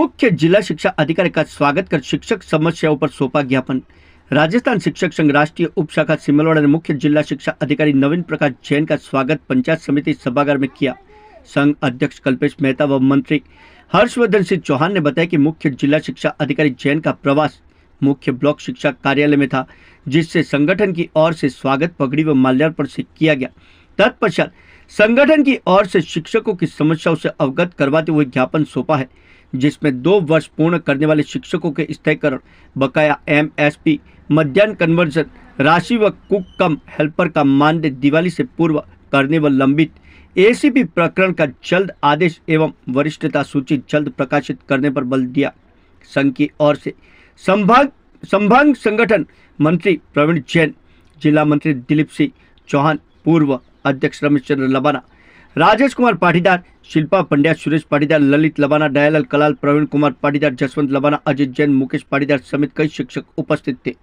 मुख्य जिला शिक्षा अधिकारी का स्वागत कर शिक्षक समस्याओं पर सौंपा ज्ञापन। राजस्थान शिक्षक संघ राष्ट्रीय उपशाखा सिमलवाड़ा ने मुख्य जिला शिक्षा अधिकारी नवीन प्रकाश जैन का स्वागत पंचायत समिति सभागार में किया। संघ अध्यक्ष कल्पेश मेहता व मंत्री हर्षवर्धन सिंह चौहान ने बताया कि मुख्य जिला शिक्षा अधिकारी जैन का प्रवास मुख्य ब्लॉक शिक्षा कार्यालय में था, जिससे संगठन की ओर से स्वागत पगड़ी व माल्यार्पण से किया गया। तत्पश्चात संगठन की ओर से शिक्षकों की समस्याओं से अवगत करवाते हुए ज्ञापन सौंपा है, जिसमें 2 वर्ष पूर्ण करने वाले शिक्षकों के स्थायीकरण, बकाया एमएसपी, मध्याह्न कन्वर्जन राशि व कुक कम हेल्पर का मानदेय दिवाली से पूर्व करने व लंबित एसीपी प्रकरण का जल्द आदेश एवं वरिष्ठता सूची जल्द प्रकाशित करने पर बल दिया। संघ की ओर से संभाग संगठन मंत्री प्रवीण जैन, जिला मंत्री दिलीप सिंह चौहान, पूर्व अध्यक्ष रमेश चंद्र लबाना, राजेश कुमार पाटीदार, शिल्पा पंड्या, सुरेश पाटीदार, ललित लबाना, दयालाल कलाल, प्रवीण कुमार पाटीदार, जसवंत लबाना, अजित जैन, मुकेश पाटीदार समेत कई शिक्षक उपस्थित थे।